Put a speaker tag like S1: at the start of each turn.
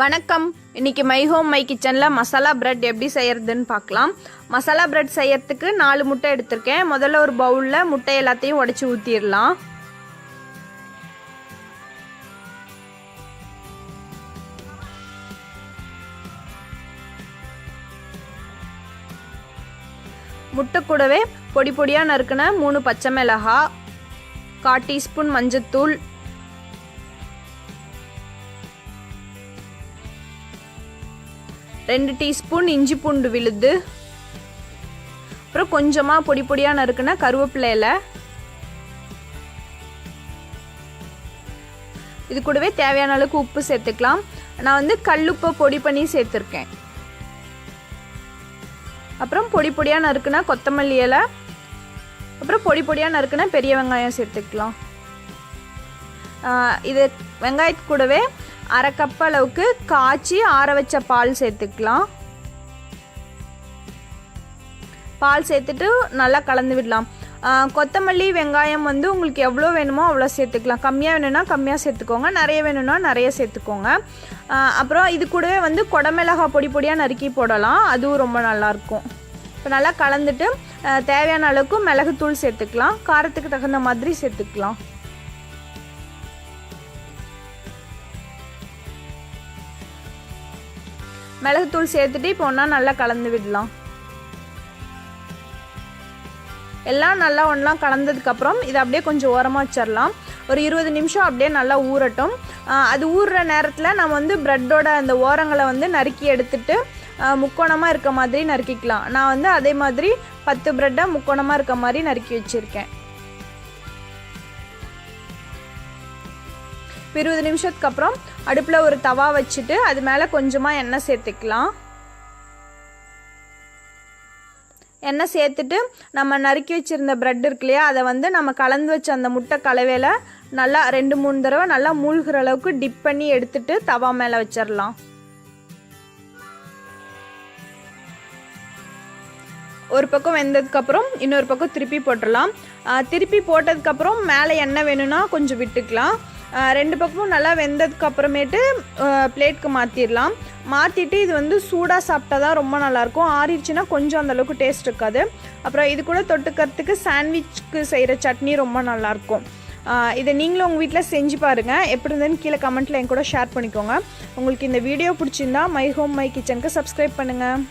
S1: வணக்கம். இன்னைக்கு my home my கிச்சனில் மசாலா பிரெட் எப்படி செய்யறதுன்னு பார்க்கலாம். மசாலா பிரெட் செய்யறதுக்கு 4 முட்டை எடுத்திருக்கேன். முதல்ல ஒரு பவுலில் முட்டை எல்லாத்தையும் உடைச்சி ஊற்றிடலாம். முட்டை கூடவே பொடி பொடியாக நறுக்கின 3 பச்சை மிளகாய், 1/4 டீஸ்பூன் மஞ்சத்தூள், 2 டீஸ்பூன் இஞ்சி பூண்டு விழுது, அப்புறம் கொஞ்சமாக பொடி பொடியாக நறுக்கின கருவேப்பிலை இலை, இது கூடவே தேவையான அளவுக்கு உப்பு சேர்த்துக்கலாம். நான் கல்லுப்பை பொடி பண்ணி சேர்த்துருக்கேன். அப்புறம் பொடி பொடியாக நறுக்கின கொத்தமல்லி இலை, அப்புறம் பொடி பொடியாக நறுக்கின பெரிய வெங்காயம் சேர்த்துக்கலாம். இது வெங்காயத்து கூடவே 1/2 கப் அளவுக்கு காய்ச்சி ஆற வச்ச பால் சேர்த்துக்கலாம். பால் சேர்த்துட்டு நல்லா கலந்து விடலாம். கொத்தமல்லி வெங்காயம் உங்களுக்கு எவ்வளோ வேணுமோ அவ்வளோ சேர்த்துக்கலாம். கம்மியாக வேணும்னா கம்மியாக சேர்த்துக்கோங்க, நிறைய வேணும்னா நிறைய சேர்த்துக்கோங்க. அப்புறம் இது கூடவே குடமிளகாய் பொடி பொடியாக நறுக்கி போடலாம், அதுவும் ரொம்ப நல்லாயிருக்கும். இப்போ நல்லா கலந்துட்டு தேவையான அளவுக்கு மிளகுத்தூள் சேர்த்துக்கலாம். காரத்துக்கு தகுந்த மாதிரி சேர்த்துக்கலாம். மிளகுத்தூள் சேர்த்துட்டு இப்போ ஒன்றா நல்லா கலந்து விடலாம். எல்லாம் நல்லா ஒன்றா கலந்ததுக்கப்புறம் இதை அப்படியே கொஞ்சம் ஓரமாக வச்சிடலாம். ஒரு 20 நிமிஷம் அப்படியே நல்லா ஊறட்டும். அது ஊறுற நேரத்தில் நம்ம ப்ரெட்டோட அந்த ஓரங்களை நறுக்கி எடுத்துட்டு முக்கோணமாக இருக்க மாதிரி நறுக்கிக்கலாம். நான் அதே மாதிரி 10 ப்ரெட்டை முக்கோணமாக இருக்க மாதிரி நறுக்கி வச்சுருக்கேன். 20 நிமிஷத்துக்கு அப்புறம் அடுப்பில் ஒரு தவா வச்சுட்டு அது மேலே கொஞ்சமாக எண்ணெய் சேர்த்துக்கலாம். எண்ணெய் சேர்த்துட்டு நம்ம நறுக்கி வச்சுருந்த ப்ரெட் இருக்கு இல்லையா, அதை நம்ம கலந்து வச்ச அந்த முட்டை கலவையில் நல்லா 2-3 தடவை நல்லா மூழ்கிற அளவுக்கு டிப் பண்ணி எடுத்துட்டு தவா மேலே வச்சிடலாம். ஒரு பக்கம் வெந்ததுக்கப்புறம் இன்னொரு பக்கம் திருப்பி போட்டுடலாம். திருப்பி போட்டதுக்கப்புறம் மேலே எண்ணெய் வேணும்னா கொஞ்சம் விட்டுக்கலாம். 2 பக்கமும் நல்லா வெந்ததுக்கு அப்புறமேட்டு பிளேட்க்கு மாற்றிடலாம். மாற்றிட்டு இது சூடாக சாப்பிட்டா தான் ரொம்ப நல்லாயிருக்கும். ஆறிடுச்சுன்னா கொஞ்சம் அந்தளவுக்கு டேஸ்ட் இருக்காது. அப்புறம் இது கூட தொட்டுக்கிறதுக்கு சாண்ட்விச்சுக்கு செய்கிற சட்னி ரொம்ப நல்லாயிருக்கும். இதை நீங்களும் உங்கள் வீட்டில் செஞ்சு பாருங்கள். எப்படி இருந்ததுன்னு கீழே கமெண்ட்டில் என் கூட ஷேர் பண்ணிக்கோங்க. உங்களுக்கு இந்த வீடியோ பிடிச்சிருந்தா மை ஹோம் மை கிச்சனுக்கு சப்ஸ்கிரைப் பண்ணுங்கள்.